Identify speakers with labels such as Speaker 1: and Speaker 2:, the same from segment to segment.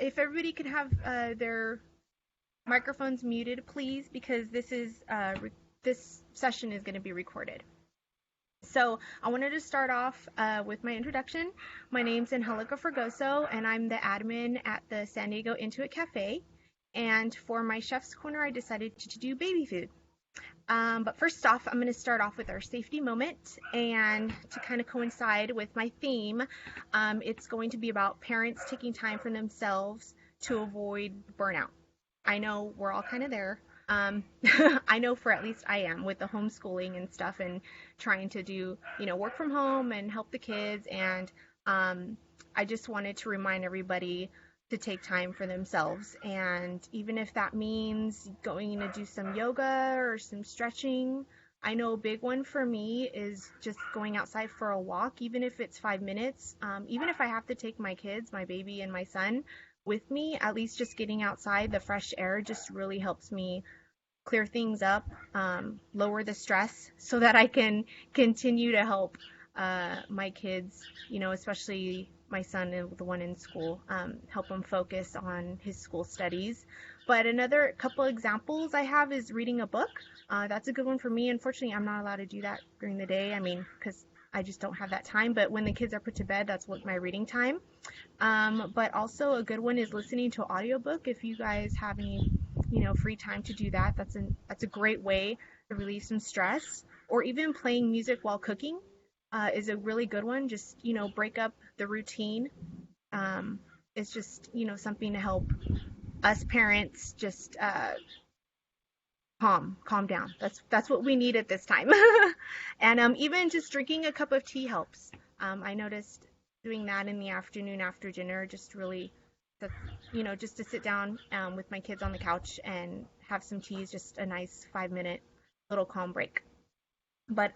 Speaker 1: If everybody could have their microphones muted, please, because this session is going to be recorded. So I wanted to start off with my introduction. My name's Angelica Fregoso, and I'm the admin at the San Diego Intuit Cafe. And for my chef's corner, I decided to do baby food. But first off, I'm going to start off with our safety moment, and to kind of coincide with my theme, it's going to be about parents taking time for themselves to avoid burnout. I know we're all kind of there. I know for at least I am with the homeschooling and stuff and trying to do, work from home and help the kids. And I just wanted to remind everybody to take time for themselves. And even if that means going to do some yoga or some stretching, I know a big one for me is just going outside for a walk, even if it's 5 minutes. Even if I have to take my kids, my baby and my son with me, at least just getting outside, the fresh air just really helps me clear things up, lower the stress so that I can continue to help my kids, especially my son, the one in school, help him focus on his school studies. But another couple examples I have is reading a book. That's a good one for me. Unfortunately, I'm not allowed to do that during the day. Because I just don't have that time. But when the kids are put to bed, that's what my reading time. But also a good one is listening to an audiobook. If you guys have any, free time to do that, that's a great way to relieve some stress. Or even playing music while cooking is a really good one. Just, break up the routine. It's just, something to help us parents just calm down. That's what we need at this time. And even just drinking a cup of tea helps. I noticed doing that in the afternoon after dinner just really, just to sit down with my kids on the couch and have some tea is just a nice 5-minute little calm break. But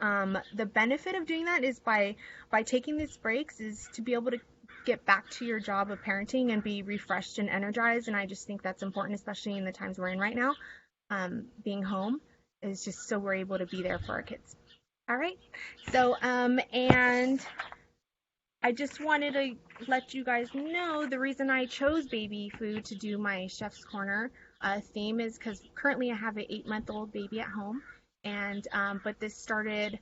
Speaker 1: the benefit of doing that is by taking these breaks is to be able to get back to your job of parenting and be refreshed and energized. And I just think that's important, especially in the times we're in right now. Being home is just so we're able to be there for our kids. All right. So, and I just wanted to let you guys know the reason I chose baby food to do my Chef's Corner theme is because currently I have an 8-month-old baby at home. And but this started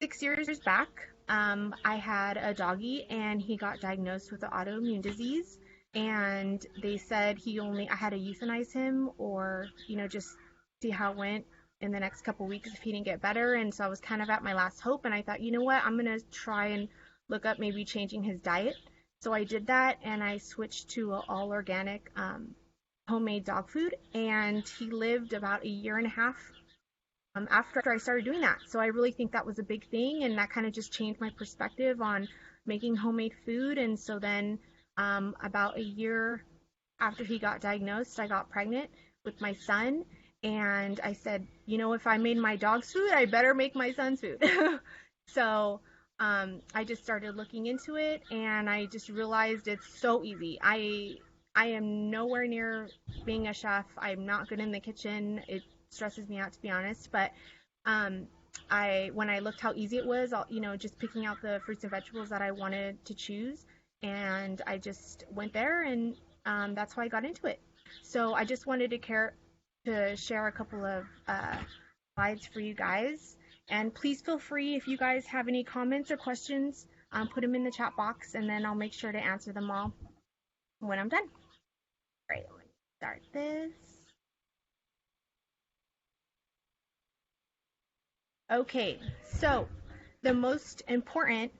Speaker 1: 6 years back. I had a doggy and he got diagnosed with an autoimmune disease, and they said I had to euthanize him or just see how it went in the next couple weeks if he didn't get better. And so I was kind of at my last hope, and I thought, you know what, I'm gonna try and look up maybe changing his diet. So I did that, and I switched to an all organic homemade dog food, and he lived about a year and a half after I started doing that. So I really think that was a big thing, and that kind of just changed my perspective on making homemade food. And so then about a year after he got diagnosed, I got pregnant with my son, and I said, if I made my dog's food, I better make my son's food. So I just started looking into it, and I just realized it's so easy. I am nowhere near being a chef. I'm not good in the kitchen. It stresses me out, to be honest. But when I looked how easy it was, just picking out the fruits and vegetables that I wanted to choose, and I just went there, and that's how I got into it. So I just wanted to share a couple of slides for you guys. And please feel free, if you guys have any comments or questions, put them in the chat box, and then I'll make sure to answer them all when I'm done. All right, let me start this. Okay, so the most important,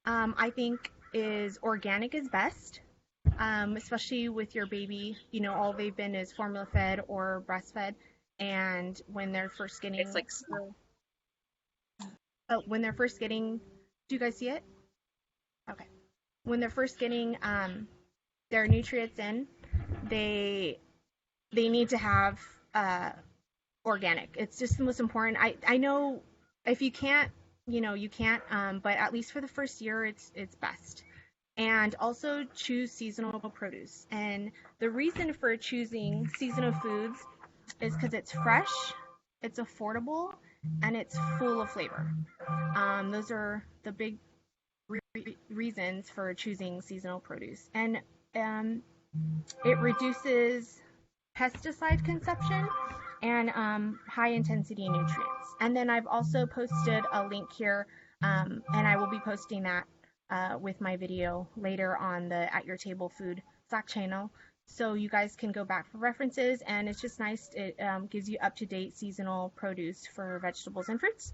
Speaker 1: I think, is organic is best, especially with your baby. All they've been is formula fed or breastfed, and when they're first getting,
Speaker 2: it's like
Speaker 1: do you guys see it? Okay. When they're first getting their nutrients in, they need to have organic. It's just the most important. I know if you can't, you can't, but at least for the first year, it's best. And also choose seasonal produce. And the reason for choosing seasonal foods is because it's fresh, it's affordable, and it's full of flavor. Those are the big reasons for choosing seasonal produce. And It reduces pesticide consumption and high intensity nutrients. And then I've also posted a link here, and I will be posting that with my video later on the At Your Table Food Slack channel. So you guys can go back for references, and it's just nice. It gives you up-to-date seasonal produce for vegetables and fruits.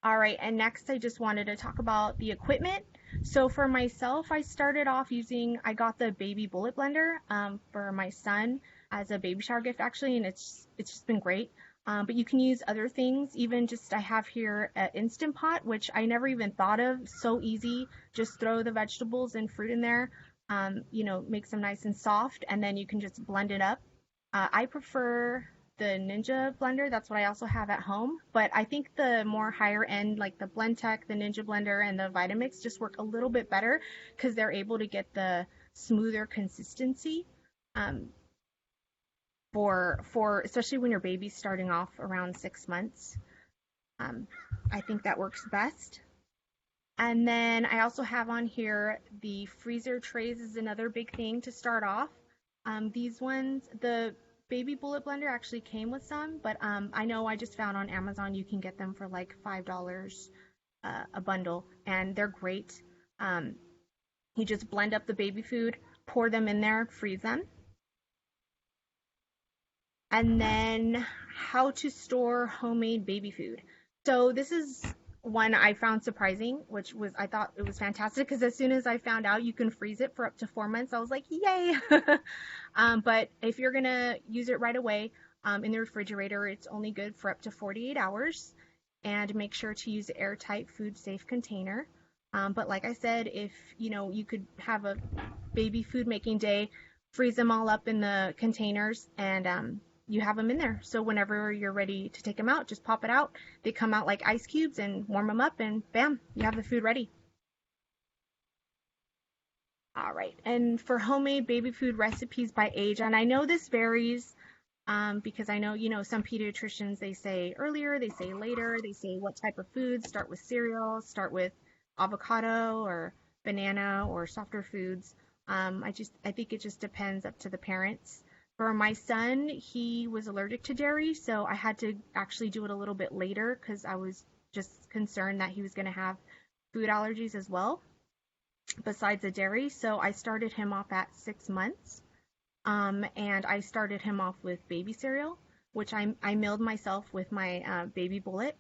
Speaker 1: All right, and next I just wanted to talk about the equipment. So for myself, I got the baby bullet blender for my son as a baby shower gift actually, and it's just been great. But you can use other things, even just I have here an Instant Pot, which I never even thought of. So easy, just throw the vegetables and fruit in there, make them nice and soft, and then you can just blend it up. I prefer the Ninja blender. That's what I also have at home. But I think the more higher end, like the Blendtec, the Ninja blender, and the Vitamix, just work a little bit better because they're able to get the smoother consistency um, for especially when your baby's starting off around 6 months. I think that works best. And then I also have on here the freezer trays is another big thing to start off. These ones, the baby bullet blender actually came with some, but I know I just found on Amazon you can get them for like $5 a bundle, and they're great. You just blend up the baby food, pour them in there, freeze them. And then how to store homemade baby food. So this is one I found surprising, which was I thought it was fantastic because as soon as I found out you can freeze it for up to 4 months, I was like, yay! But if you're gonna use it right away in the refrigerator, it's only good for up to 48 hours. And make sure to use an airtight, food-safe container. But like I said, if you could have a baby food making day, freeze them all up in the containers, and you have them in there. So whenever you're ready to take them out, just pop it out. They come out like ice cubes and warm them up, and bam, you have the food ready. All right. And for homemade baby food recipes by age, and I know this varies because I know, some pediatricians, they say earlier, they say later, they say what type of food, start with cereal, start with avocado or banana or softer foods. I think it just depends up to the parents. For my son, he was allergic to dairy, so I had to actually do it a little bit later because I was just concerned that he was going to have food allergies as well, besides the dairy. So I started him off at 6 months, and I started him off with baby cereal, which I milled myself with my baby bullet,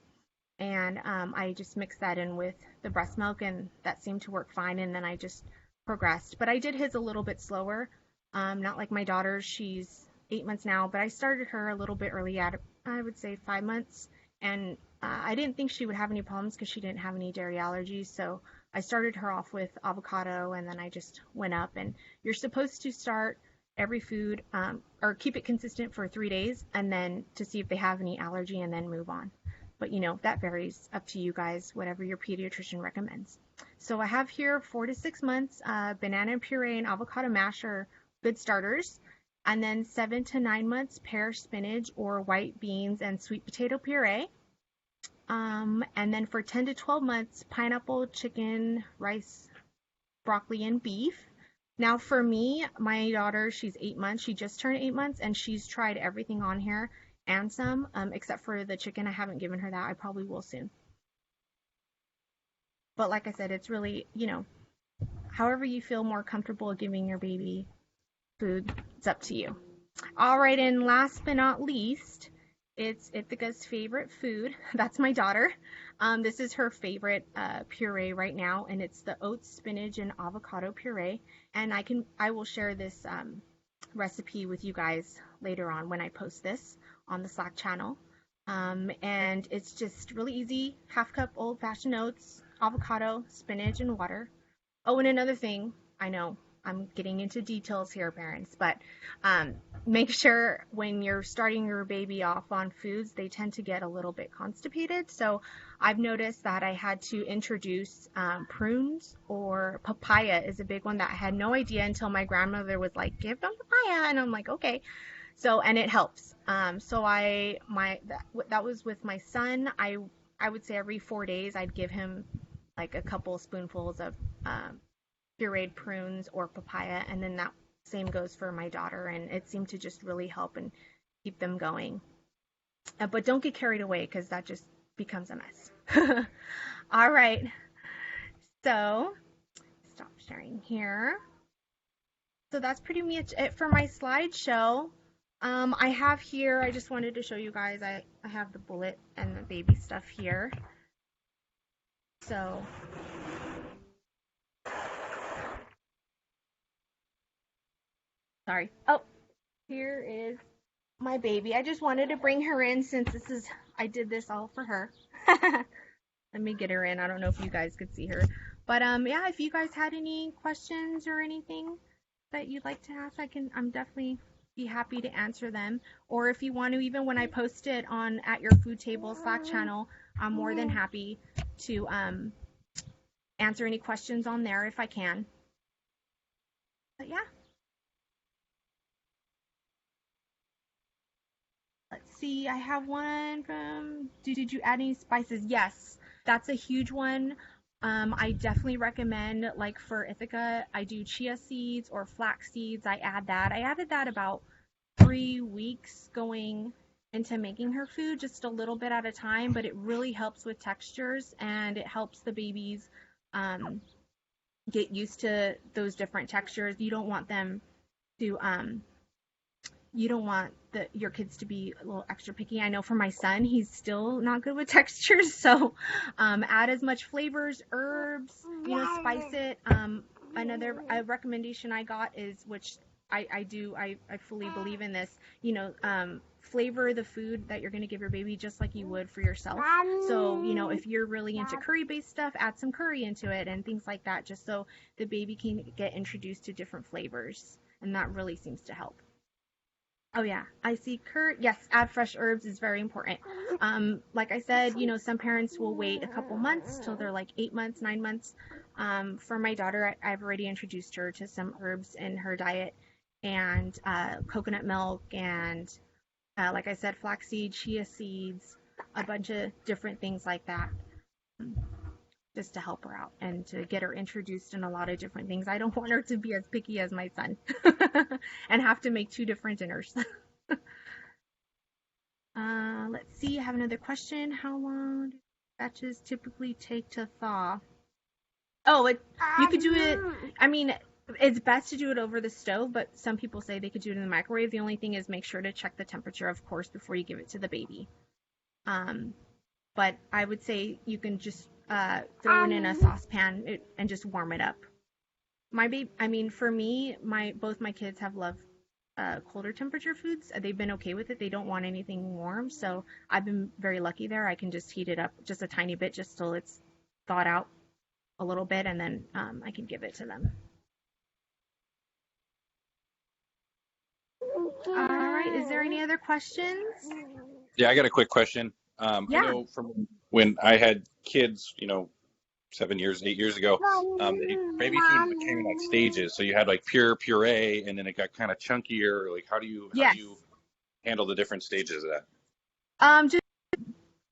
Speaker 1: and I just mixed that in with the breast milk, and that seemed to work fine. And then I just progressed, but I did his a little bit slower. Not like my daughter, she's 8 months now, but I started her a little bit early at, I would say 5 months. And I didn't think she would have any problems because she didn't have any dairy allergies. So I started her off with avocado, and then I just went up. And you're supposed to start every food or keep it consistent for 3 days and then to see if they have any allergy and then move on. But that varies up to you guys, whatever your pediatrician recommends. So I have here 4 to 6 months, banana puree and avocado mash are good starters. And then 7 to 9 months, pear, spinach, or white beans and sweet potato puree. And then for 10 to 12 months, pineapple, chicken, rice, broccoli, and beef. Now for me, my daughter, she's 8 months. She just turned 8 months, and she's tried everything on here and some, except for the chicken. I haven't given her that. I probably will soon. But like I said, it's really, however you feel more comfortable giving your baby food, it's up to you. All right, and last but not least, it's Ithaca's favorite food. That's my daughter. This is her favorite puree right now, and it's the oats, spinach, and avocado puree. And I will share this recipe with you guys later on when I post this on the Slack channel. And it's just really easy. Half cup old-fashioned oats, avocado, spinach, and water. Oh, and another thing, I know I'm getting into details here, parents, but make sure when you're starting your baby off on foods, they tend to get a little bit constipated. So I've noticed that I had to introduce prunes, or papaya is a big one that I had no idea until my grandmother was like, give them papaya. And I'm like, okay. So, and it helps. So that was with my son. I would say every 4 days I'd give him like a couple spoonfuls of pureed prunes or papaya, and then that same goes for my daughter, and it seemed to just really help and keep them going. But don't get carried away because that just becomes a mess. All right, so stop sharing here. So that's pretty much it for my slideshow. I have here, I just wanted to show you guys, I have the bullet and the baby stuff here. So, sorry. Oh, here is my baby. I just wanted to bring her in since I did this all for her. Let me get her in. I don't know if you guys could see her. But yeah, if you guys had any questions or anything that you'd like to ask, I'm definitely be happy to answer them. Or if you want to, even when I post it on at your food table Slack channel, I'm more than happy to answer any questions on there if I can. But yeah. Let's see, I have one from, did you add any spices? Yes, that's a huge one. I definitely recommend, like for Ithaca, I do chia seeds or flax seeds. I add that. I added that about 3 weeks going into making her food, just a little bit at a time, but it really helps with textures and it helps the babies get used to those different textures. You don't want them to you don't want your kids to be a little extra picky. I know for my son, he's still not good with textures, so add as much flavors, herbs, spice it. Another recommendation I got is, which I fully believe in this, flavor the food that you're going to give your baby just like you would for yourself. So, if you're really into curry-based stuff, add some curry into it and things like that, just so the baby can get introduced to different flavors, and that really seems to help. Oh yeah, I see. Yes, add fresh herbs is very important. Like I said, some parents will wait a couple months till they're like 8 months, 9 months. For my daughter, I've already introduced her to some herbs in her diet, and coconut milk, and like I said, flaxseed, chia seeds, a bunch of different things like that, just to help her out and to get her introduced in a lot of different things. I don't want her to be as picky as my son and have to make 2 different dinners. Let's see, I have another question. How long do batches typically take to thaw? Oh, you could do it, I mean, it's best to do it over the stove, but some people say they could do it in the microwave. The only thing is make sure to check the temperature, of course, before you give it to the baby. But I would say you can just throw it in a saucepan and just warm it up. For me, both my kids have loved colder temperature foods. They've been okay with it. They don't want anything warm, so I've been very lucky there. I can just heat it up just a tiny bit, just till it's thawed out a little bit, and then I can give it to them. All right. Is there any other questions?
Speaker 2: Yeah, I got a quick question.
Speaker 1: Yeah.
Speaker 2: I know from when I had kids, 7 years, 8 years ago, baby food became like stages. So you had like puree, and then it got kind of chunkier. Like, how do you handle the different stages of that?
Speaker 1: Just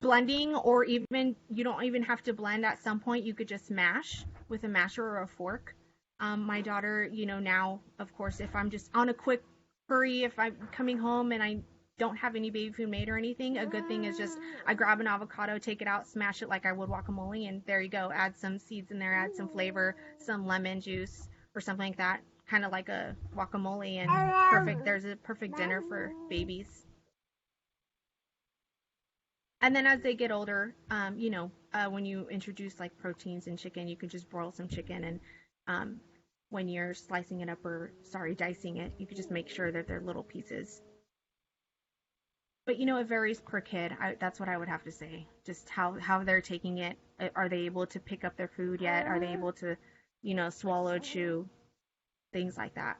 Speaker 1: blending, or even you don't even have to blend. At some point, you could just mash with a masher or a fork. My daughter, now, of course, if I'm just on a quick hurry, if I'm coming home and I don't have any baby food made or anything, a good thing is just I grab an avocado, take it out, smash it like I would guacamole, and there you go. Add some seeds in there, add some flavor, some lemon juice or something like that, kind of like a guacamole, and perfect. There's a perfect dinner for babies. And then as they get older, when you introduce like proteins in chicken, you can just broil some chicken, and when you're slicing it up, dicing it, you could just make sure that they're little pieces. But it varies per kid. That's what I would have to say. Just how they're taking it. Are they able to pick up their food yet? Are they able to, swallow, chew, things like that.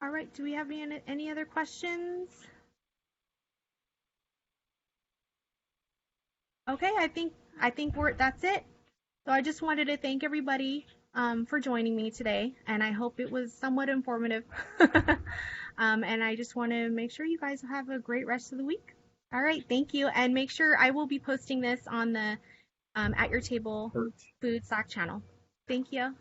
Speaker 1: All right. Do we have any other questions? Okay. I think that's it. So I just wanted to thank everybody for joining me today, and I hope it was somewhat informative. And I just want to make sure you guys have a great rest of the week. All right, thank you. And make sure I will be posting this on the at your table food Slack channel. Thank you.